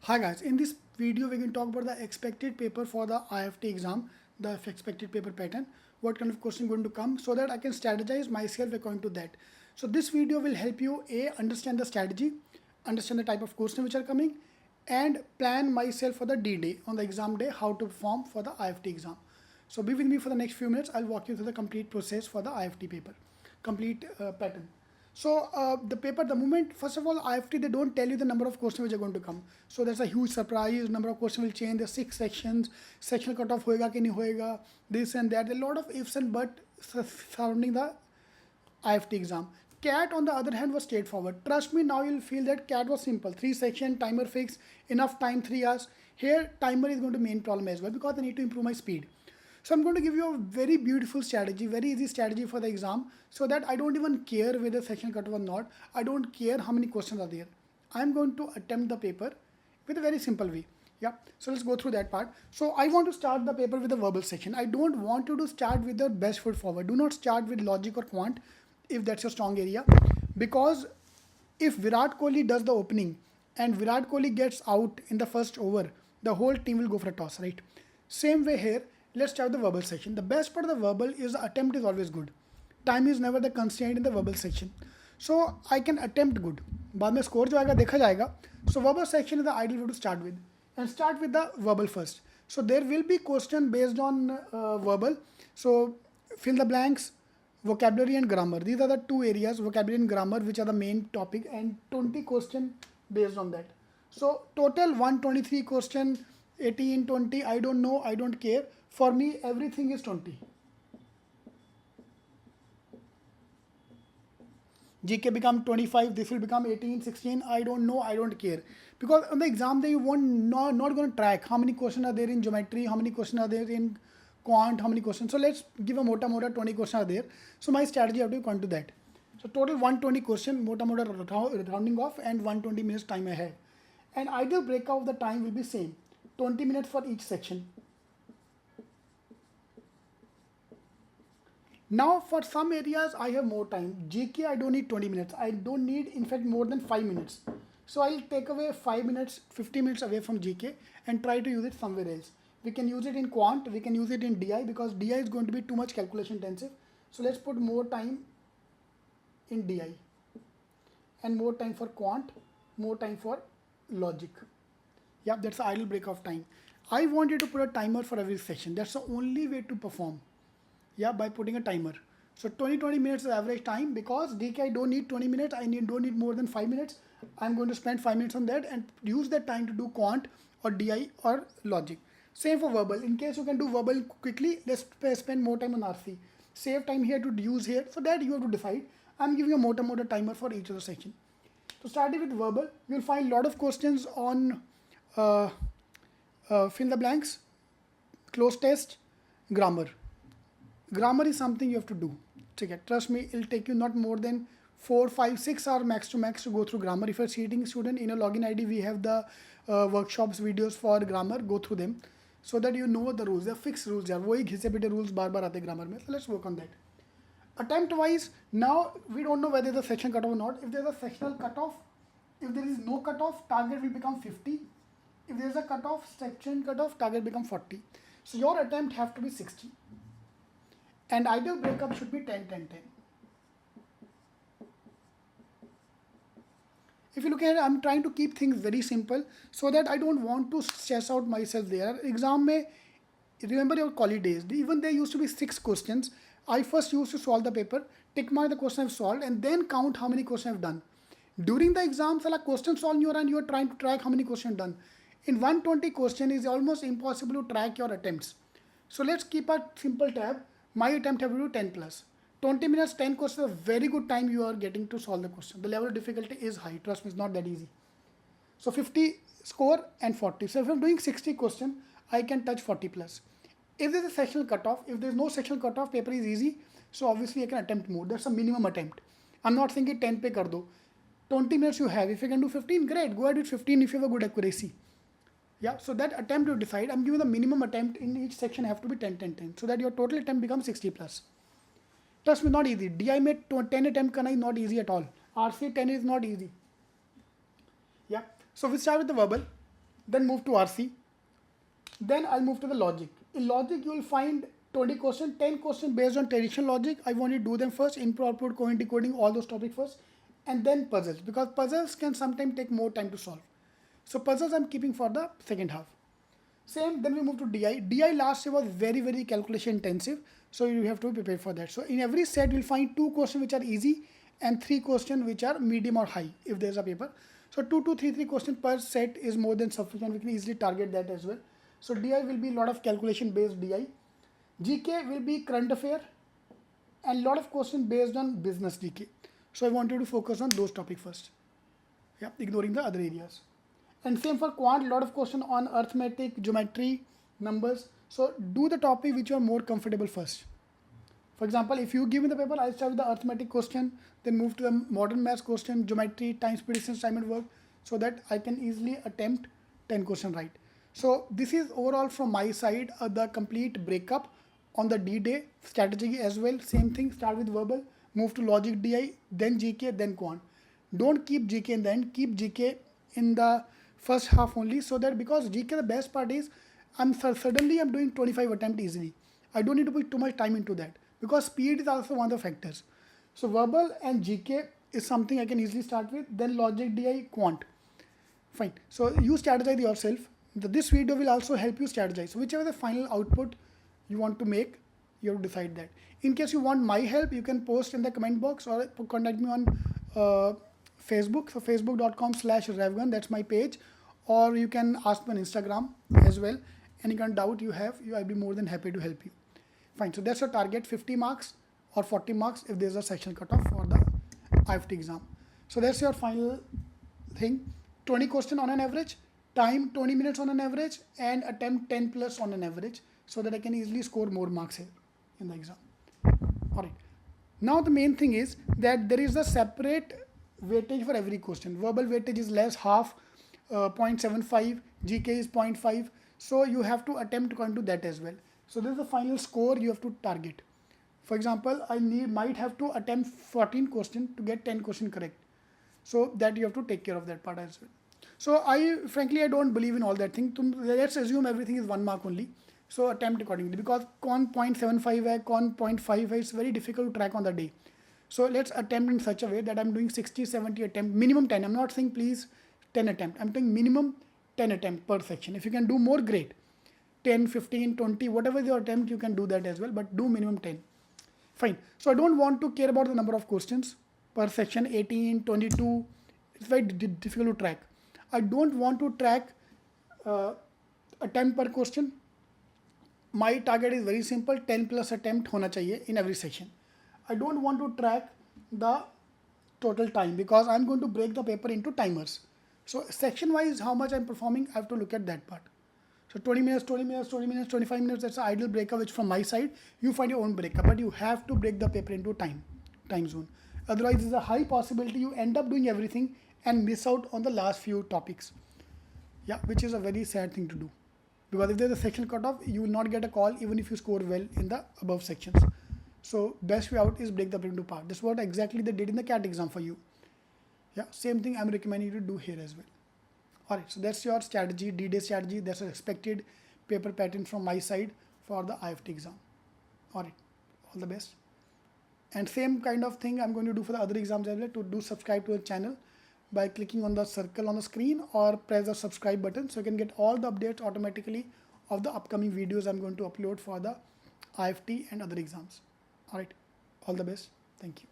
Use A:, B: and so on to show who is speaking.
A: Hi guys, in this video we can talk about the expected paper for the IIFT exam, the expected paper pattern, what kind of question going to come so that I can strategize myself according to that. So this video will help you understand the strategy, understand the type of question which are coming and plan myself for the D-Day, on the exam day, how to perform for the IIFT exam. So be with me for the next few minutes, I'll walk you through the complete process for the IIFT paper, complete pattern. So the paper, the moment, first of all, IIFT, they don't tell you the number of questions which are going to come. So there's a huge surprise, number of questions will change, there's 6 sections, sectional cutoff hoega ki nahi hoega, this and that, a lot of ifs and buts surrounding the IIFT exam. CAT on the other hand was straightforward. Trust me, now you'll feel that CAT was simple. 3 section, timer fixed, enough time, 3 hours. Here, timer is going to be main problem as well because I need to improve my speed. So I'm going to give you a very beautiful strategy, very easy strategy for the exam so that I don't even care whether section cutoff or not. I don't care how many questions are there. I'm going to attempt the paper with a very simple way. Yeah, so let's go through that part. So I want to start the paper with the verbal section. I don't want you to start with the best foot forward. Do not start with logic or quant if that's your strong area, because if Virat Kohli does the opening and Virat Kohli gets out in the first over, the whole team will go for a toss, right? Same way here. Let's start the verbal section. The best part of the verbal is the attempt is always good. Time is never the constraint in the verbal section. So I can attempt good. बाद में score जो आएगा देखा जाएगा. So verbal section is the ideal way to start with. And start with the verbal first. So there will be question based on verbal. So fill the blanks, vocabulary and grammar. These are the two areas, vocabulary and grammar, which are the main topic, and 20 question based on that. So total 123 question, 18, 20, I don't know, I don't care. For me, everything is 20. GK become 25, this will become 18, 16, I don't know, I don't care. Because on the exam day, you won't not going to track how many questions are there in geometry, how many questions are there in quant, how many questions. So let's give a mota 20 questions are there. So my strategy, I have to come to that. So total 120 question, mota rounding off, and 120 minutes time I have. And ideal breakout of the time will be same, 20 minutes for each section. Now for some areas I have more time. GK I don't need 20 minutes. I don't need in fact more than 5 minutes. So I'll take away 5 minutes, 50 minutes away from GK and try to use it somewhere else. We can use it in quant, we can use it in DI because DI is going to be too much calculation intensive. So let's put more time in DI and more time for quant, more time for logic. Yeah, that's the ideal break of time. I want you to put a timer for every session. That's the only way to perform. Yeah, by putting a timer. So 20 minutes is average time because DK I don't need 20 minutes, I don't need more than 5 minutes. I'm going to spend 5 minutes on that and use that time to do quant or DI or logic. Same for verbal. In case you can do verbal quickly, let's spend more time on RC. Save time here to use here. So that you have to decide. I'm giving a motor timer for each of the section. So starting with verbal, you'll find a lot of questions on fill the blanks, close test, grammar. Grammar is something you have to do. Trust me, it'll take you not more than 4, 5, 6 hours max to go through grammar. If you're a sitting student, in a login ID, we have the workshops videos for grammar. Go through them so that you know the rules. They're fixed rules. वही घिसे पिटे rules बार आते grammar में. So let's work on that. Attempt wise, now we don't know whether the section cutoff or not. If there's a sectional cutoff, if there is no cutoff, target will become 50. If there's a cutoff, section cutoff, target become 40. So your attempt have to be 60. And ideal breakup should be 10, 10, 10. If you look at it, I'm trying to keep things very simple so that I don't want to stress out myself there. Exam mein, remember your college days. Even there used to be 6 questions. I first used to solve the paper, tick mark the question I've solved, and then count how many questions I've done. During the exam, a question solved and you are trying to track how many questions done. In 120 question, it's almost impossible to track your attempts. So let's keep a simple tab. My attempt have to do 10 plus. 20 minutes, 10 questions is a very good time you are getting to solve the question. The level of difficulty is high. Trust me, it's not that easy. So 50 score and 40. So if I'm doing 60 question, I can touch 40 plus. If there's a sectional cutoff, if there's no sectional cutoff, paper is easy. So obviously I can attempt more. That's a minimum attempt. I'm not thinking 10 pe kar do. 20 minutes you have. If you can do 15, great. Go ahead with 15 if you have a good accuracy. Yeah, so that attempt you decide. I'm giving the minimum attempt in each section have to be 10, 10, 10. So that your total attempt becomes 60 plus. Trust me, not easy. DI में 10 attempt करना is not easy at all. RC 10 is not easy. Yeah. So we start with the verbal. then move to RC, then I'll move to the logic. In logic, you will find 20 questions, 10 questions based on traditional logic. I want you to do them first, input, output, coding, decoding, all those topics first, and then puzzles, because puzzles can sometimes take more time to solve. So puzzles I'm keeping for the second half. Same, then we move to DI. DI last year was very, very calculation intensive, so you have to be prepared for that. So in every set, you'll find 2 questions which are easy and 3 questions which are medium or high if there's a paper. So 2 to 3 questions per set is more than sufficient. We can easily target that as well. So DI will be a lot of calculation based DI. GK will be current affair and lot of questions based on business GK. So I want you to focus on those topics first. Yeah, ignoring the other areas. And same for quant, lot of questions on arithmetic, geometry, numbers. So do the topic which you are more comfortable first. For example, if you give me the paper, I'll start with the arithmetic question, then move to the modern maths question, geometry, time, speed, distance, time and work, so that I can easily attempt 10 questions right. So this is overall from my side, the complete breakup on the D-Day strategy as well. Same thing, start with verbal, move to logic DI, then GK, then quant. Don't keep GK in the end, keep GK in the first half only, so that because GK, the best part is suddenly I'm doing 25 attempts easily. I don't need to put too much time into that because speed is also one of the factors. So verbal and GK is something I can easily start with, then logic DI, quant. Fine. So you strategize yourself. This video will also help you strategize. So whichever the final output you want to make, you have to decide that. In case you want my help, you can post in the comment box or contact me on Facebook. So facebook.com/Revgan, that's my page. Or you can ask me on Instagram as well. Any kind of doubt you have, I'll be more than happy to help you. Fine. So that's your target, 50 marks or 40 marks if there's a section cutoff for the IIFT exam. So that's your final thing. 20 questions on an average, time 20 minutes on an average, and attempt 10 plus on an average, so that I can easily score more marks here in the exam. Alright. Now the main thing is that there is a separate weightage for every question. Verbal weightage is less, half, 0.75, GK is 0.5. So you have to attempt to come to that as well. So this is the final score you have to target. For example, I might have to attempt 14 questions to get 10 questions correct. So that you have to take care of that part as well. So frankly, I don't believe in all that thing. Let's assume everything is 1 mark only. So attempt accordingly, because con 0.75 hai, con 0.5 hai, it's very difficult to track on the day. So let's attempt in such a way that I'm doing 60, 70 attempts, minimum 10. I'm not saying please 10 attempts. I'm saying minimum 10 attempts per section. If you can do more, great. 10, 15, 20, whatever your attempt, you can do that as well, but do minimum 10. Fine. So I don't want to care about the number of questions per section, 18, 22. It's very difficult to track. I don't want to track attempt per question. My target is very simple, 10 plus attempt hona chahiye in every section. I don't want to track the total time because I'm going to break the paper into timers. So section wise, how much I'm performing, I have to look at that part. So 20 minutes, 20 minutes, 20 minutes, 25 minutes, that's an ideal breakup, which from my side, you find your own breakup, but you have to break the paper into time zone. Otherwise, there's a high possibility you end up doing everything and miss out on the last few topics. Yeah, which is a very sad thing to do. Because if there's a section cutoff, you will not get a call even if you score well in the above sections. So best way out is break the paper into part. This is what exactly they did in the CAT exam for you. Yeah, same thing I'm recommending you to do here as well. Alright, so that's your strategy, D-Day strategy. That's an expected paper pattern from my side for the IIFT exam. Alright, all the best. And same kind of thing I'm going to do for the other exams as well. To do, subscribe to the channel by clicking on the circle on the screen or press the subscribe button, so you can get all the updates automatically of the upcoming videos I'm going to upload for the IIFT and other exams. Alright, all the best. Thank you.